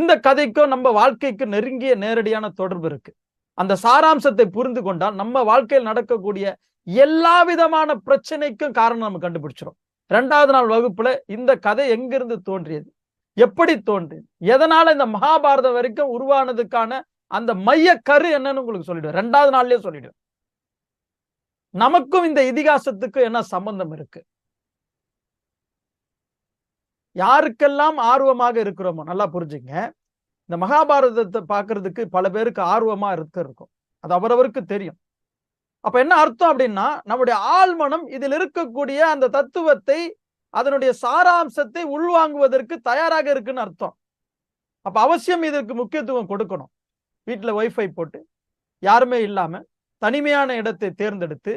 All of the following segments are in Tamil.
இந்த கதைக்கும் நம்ம வாழ்க்கைக்கு நெருங்கிய நேரடியான தொடர்பு இருக்கு. அந்த சாராம்சத்தை புரிந்து கொண்டால் நம்ம வாழ்க்கையில் நடக்கக்கூடிய எல்லா விதமான பிரச்சனைக்கும் காரணம் நம்ம கண்டுபிடிச்சிடும். 2வது நாள் வகுப்புல இந்த கதை எங்கிருந்து தோன்றியது, எப்படி தோன்றியது, எதனால இந்த மகாபாரதம் வரைக்கும் உருவானதுக்கான அந்த மைய கரு என்னன்னு உங்களுக்கு சொல்லிடுவேன். 2வது நாள்லயே சொல்லிடுவேன். நமக்கும் இந்த இதிகாசத்துக்கு என்ன சம்பந்தம் இருக்கு, யாருக்கெல்லாம் ஆர்வமாக இருக்கிறோமோ நல்லா புரிஞ்சுங்க. இந்த மகாபாரதத்தை பார்க்கறதுக்கு பல பேருக்கு ஆர்வமா இருக்கும். அது அவரவருக்கு தெரியும். அப்ப என்ன அர்த்தம் அப்படின்னா, நம்முடைய ஆழ்மனம் இதில் இருக்கக்கூடிய அந்த தத்துவத்தை, அதனுடைய சாராம்சத்தை உள்வாங்குவதற்கு தயாராக இருக்குன்னு அர்த்தம். அப்ப அவசியம் இதற்கு முக்கியத்துவம் கொடுக்கணும். வீட்டுல வைஃபை போட்டு யாருமே இல்லாம தனிமையான இடத்தை தேர்ந்தெடுத்து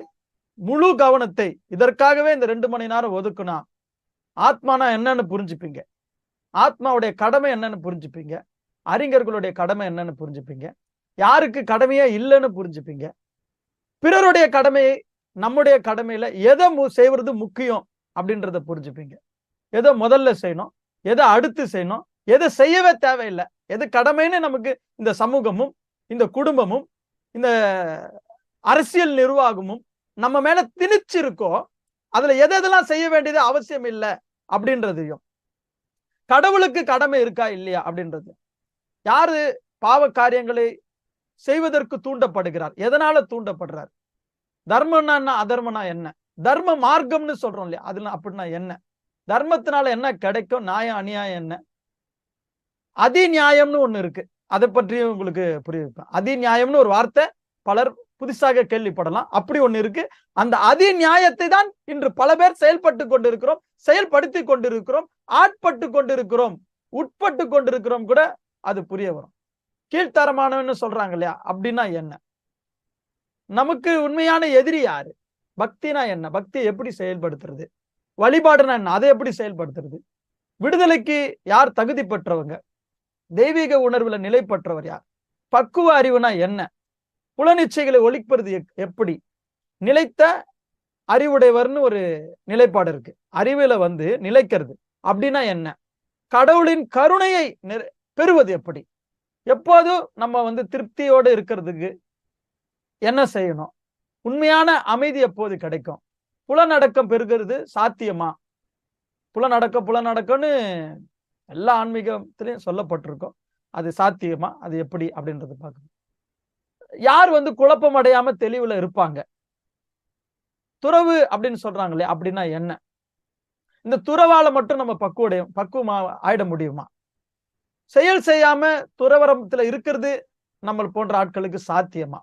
முழு கவனத்தை இதற்காகவே இந்த 2 மணி நேரம் ஒதுக்குனா ஆத்மானா என்னன்னு புரிஞ்சுப்பீங்க. ஆத்மாவுடைய கடமை என்னன்னு புரிஞ்சுப்பீங்க. அறிஞர்களுடைய கடமை என்னன்னு புரிஞ்சுப்பீங்க. யாருக்கு கடமையே இல்லைன்னு புரிஞ்சுப்பீங்க. பிறருடைய கடமையை நம்முடைய கடமையில எதை செய்வது முக்கியம் அப்படின்றத புரிஞ்சுப்பீங்க. எதை முதல்ல செய்யணும், எதை அடுத்து செய்யணும், எதை செய்யவே தேவையில்லை, எது கடமைன்னு நமக்கு இந்த சமூகமும் இந்த குடும்பமும் இந்த அரசியல் நிர்வாகமும் நம்ம மேல திணிச்சிருக்கோ அதுல எதெல்லாம் செய்ய வேண்டியது அவசியம் இல்லை அப்படின்றதையும், கடவுளுக்கு கடமை இருக்கா இல்லையா அப்படின்றது, யாரு பாவ காரியங்களை செய்வதற்கு தூண்டப்படுகிறார், எதனால தூண்டப்படுறார், தர்மம்னா என்ன, அதர்மனா என்ன, தர்ம மார்க்கம்னு சொல்றோம் இல்லையா, அதுல அப்படின்னா என்ன, தர்மத்தினால என்ன கிடைக்கும், நியாயம் அநியாயம் என்ன, அதிநியாயம்னு ஒண்ணு இருக்கு. அதை பற்றியும் உங்களுக்கு புரிய வைப்பேன். அதிநியாயம்னு ஒரு வார்த்தை பலர் புதுசாக கேள்விப்படலாம். அப்படி ஒண்ணு இருக்கு. அந்த அதிநியாயத்தை தான் இன்று பல பேர் செயல்பட்டு கொண்டிருக்கிறோம், செயல்படுத்தி கொண்டிருக்கிறோம், ஆட்பட்டு கொண்டிருக்கிறோம், உட்பட்டு கொண்டிருக்கிறோம் கூட அது புரிய வரும். கீழ்த்தரமானவன்னு சொல்றாங்க இல்லையா, அப்படின்னா என்ன, நமக்கு உண்மையான எதிரி யாரு, பக்தினா என்ன, பக்தியை எப்படி செயல்படுத்துறது, வழிபாடுனா என்ன, அதை எப்படி செயல்படுத்துறது, விடுதலைக்கு யார் தகுதி பெற்றவங்க, தெய்வீக உணர்வுல நிலை பெற்றவர் யார், பக்குவ அறிவுனா என்ன, புலனிச்சைகளை ஒழிப்பது எப்படி, நிலைத்த அறிவுடையவர்னு ஒரு நிலைப்பாடு இருக்கு. அறிவுல நிலைக்கிறது அப்படின்னா என்ன, கடவுளின் கருணையை பெறுவது எப்படி, எப்போதும் நம்ம திருப்தியோடு இருக்கிறதுக்கு என்ன செய்யணும், உண்மையான அமைதி எப்போது கிடைக்கும், புலனடக்கம் பெறுகிறது சாத்தியமா, புலனடக்கம்னு எல்லா ஆன்மீகத்திலையும் சொல்லப்பட்டிருக்கோம். அது சாத்தியமா, அது எப்படி அப்படின்றது பார்க்கணும். யார் குழப்பம் அடையாம தெளிவுல இருப்பாங்க, துறவு அப்படின்னு சொல்றாங்களே அப்படின்னா என்ன, இந்த துறவால மட்டும் நம்ம பக்குவமா ஆயிட முடியுமா, செயல் செய்யாம துறவரத்துல இருக்கிறது நம்ம போன்ற ஆட்களுக்கு சாத்தியமா,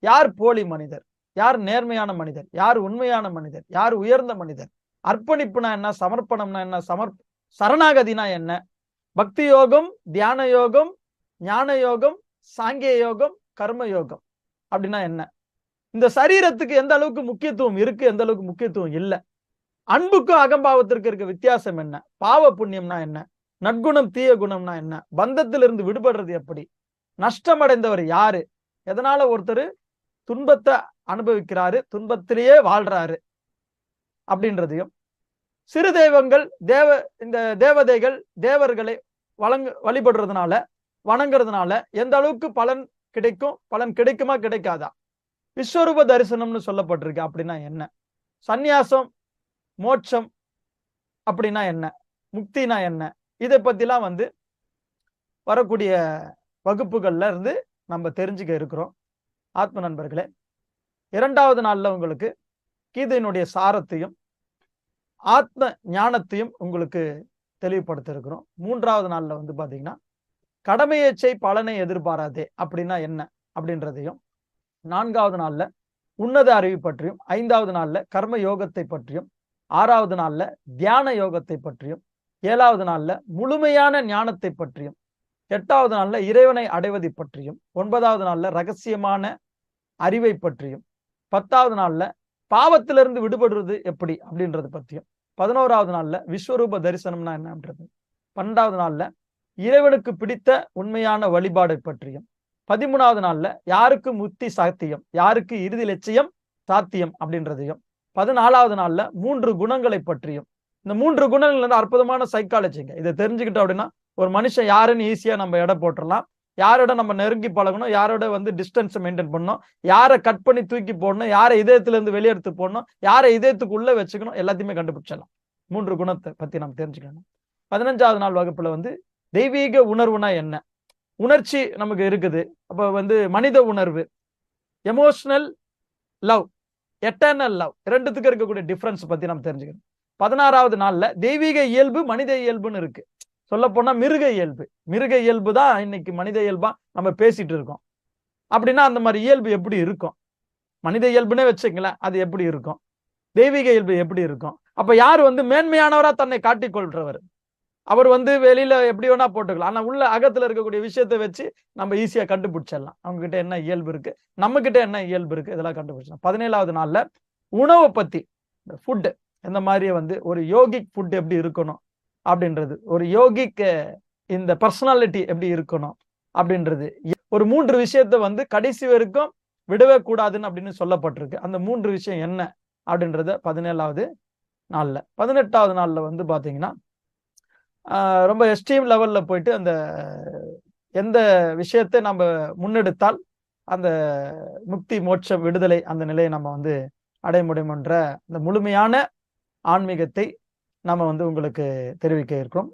யார் போலி மனிதர், யார் நேர்மையான மனிதர், யார் உண்மையான மனிதர், யார் உயர்ந்த மனிதர், அர்ப்பணிப்புனா என்ன, சமர்ப்பணம்னா என்ன, சரணாகதினா என்ன, பக்தி யோகம், தியான யோகம், ஞான யோகம், சாங்கிய யோகம், கர்ம யோகம் அப்படின்னா என்ன, இந்த சரீரத்துக்கு எந்த அளவுக்கு முக்கியத்துவம் இருக்கு, எந்த அளவுக்கு முக்கியத்துவம் இல்லை, அன்புக்கும் அகம்பாவத்திற்கு இருக்க வித்தியாசம் என்ன, பாவ புண்ணியம்னா என்ன, நற்குணம் தீய குணம்னா என்ன, பந்தத்திலிருந்து விடுபடுறது எப்படி, நஷ்டமடைந்தவர் யாரு, எதனால ஒருத்தர் துன்பத்தை அனுபவிக்கிறாரு, துன்பத்திலேயே வாழ்றாரு அப்படின்றதையும், சிறு தெய்வங்கள் இந்த தேவதைகள் தேவர்களை வழிபடுறதுனால வணங்குறதுனால எந்த அளவுக்கு பலன் கிடைக்கும், பலன் கிடைக்குமா கிடைக்காதா, விஸ்வரூப தரிசனம்னு சொல்லப்பட்டிருக்கு அப்படின்னா என்ன, சந்நியாசம் மோட்சம் அப்படின்னா என்ன, முக்தினா என்ன, இதை பத்திலாம் வரக்கூடிய வகுப்புகள்ல இருந்து நம்ம தெரிஞ்சுக்க இருக்கிறோம். ஆத்ம நண்பர்களே, 2வது நாள்ல உங்களுக்கு கீதையினுடைய சாரத்தையும் ஆத்ம ஞானத்தையும் உங்களுக்கு தெளிவுபடுத்த இருக்கிறோம். 3வது நாள்ல பாத்தீங்கன்னா கடமையை செய் பலனை எதிர்பாராதே அப்படின்னா என்ன அப்படின்றதையும், 4வது நாள்ல உன்னத அறிவு பற்றியும், 5வது நாள்ல கர்ம யோகத்தை பற்றியும், 6வது நாள்ல தியான யோகத்தை பற்றியும், 7வது நாள்ல முழுமையான ஞானத்தை பற்றியும், 8வது நாள்ல இறைவனை அடைவதை பற்றியும், 9வது நாள்ல ரகசியமான அறிவை பற்றியும், 10வது நாள்ல பாவத்திலிருந்து விடுபடுறது எப்படி அப்படின்றது பற்றியும், 11வது நாள்ல விஸ்வரூப தரிசனம்னா என்னன்றது, 12வது நாள்ல இறைவனுக்கு பிடித்த உண்மையான வழிபாடை பற்றியும், 13வது நாள்ல யாருக்கு முக்தி சாத்தியம், யாருக்கு இறுதி லட்சியம் சாத்தியம் அப்படின்றதையும், 14வது நாள்ல 3 குணங்களை பற்றியும், இந்த 3 குணங்கள் அற்புதமான சைக்காலஜிங்க. இதை தெரிஞ்சுக்கிட்டோம் அப்படின்னா ஒரு மனுஷன் யாருன்னு ஈஸியா நம்ம எடை போட்டுடலாம். யாரோட நம்ம நெருங்கி பழகணும், யாரோட வந்து டிஸ்டன்ஸ் மெயின்டைன் பண்ணணும், யாரை கட் பண்ணி தூக்கி போடணும், யாரை இதயத்துல இருந்து வெளியெடுத்து போடணும், யாரை இதயத்துக்கு உள்ள வச்சுக்கணும், எல்லாத்தையுமே கண்டுபிடிச்சிடலாம். 3 குணத்தை பத்தி நம்ம தெரிஞ்சுக்கணும். 15வது நாள் வகுப்புல வந்து தெய்வீக உணர்வுனா என்ன? உணர்ச்சி நமக்கு இருக்குது. அப்ப வந்து மனித உணர்வு, எமோஷனல் லவ், எட்டர்னல் லவ், ரெண்டுத்துக்கும் இருக்கக்கூடிய டிஃபரன்ஸ் பத்தி நம்ம தெரிஞ்சுக்கணும். 16வது நாள்ல தெய்வீக இயல்பு, மனித இயல்புன்னு இருக்கு. சொல்ல போனா மிருக இயல்பு. மிருக இயல்பு தான் இன்னைக்கு மனித இயல்பா நம்ம பேசிட்டு இருக்கோம். அப்படின்னா அந்த மாதிரி இயல்பு எப்படி இருக்கும்? மனித இயல்புனே வச்சுங்களேன், அது எப்படி இருக்கும்? தெய்வீக இயல்பு எப்படி இருக்கும்? அப்ப யார் வந்து மேன்மையானவரா தன்னை காட்டிக்கொள்றவர்? அவர் வந்து வெளியில எப்படி வேணா போட்டுக்கலாம். ஆனா உள்ள அகத்துல இருக்கக்கூடிய விஷயத்தை வச்சு நம்ம ஈஸியா கண்டுபிடிச்சிடலாம். அவங்க கிட்ட என்ன இயல்பு இருக்கு, நம்ம கிட்ட என்ன இயல்பு இருக்கு, இதெல்லாம் கண்டுபிடிச்சலாம். 17வது நாள்ல உணவை பத்தி, ஃபுட் இந்த மாதிரி வந்து ஒரு யோகிக் ஃபுட் எப்படி இருக்கணும் அப்படின்றது, ஒரு யோகிக் இந்த பர்சனாலிட்டி எப்படி இருக்கணும் அப்படின்றது, ஒரு 3 விஷயத்தை வந்து கடைசி வரைக்கும் விடவே கூடாதுன்னு அப்படின்னு சொல்லப்பட்டிருக்கு. அந்த 3 விஷயம் என்ன அப்படின்றத 17வது நாள்ல. 18வது நாள்ல வந்து பாத்தீங்கன்னா ரொம்ப எக்ஸ்ட்ரீம் லெவல்ல போயிட்டு அந்த எந்த விஷயத்தை நம்ம முன்னெடுத்தால் அந்த முக்தி, மோட்சம், விடுதலை அந்த நிலையை நம்ம வந்து அடைய முடியும்ன்ற அந்த முழுமையான ஆன்மீகத்தை நம்ம வந்து உங்களுக்கு தெரிவிக்க இருக்கிறோம்.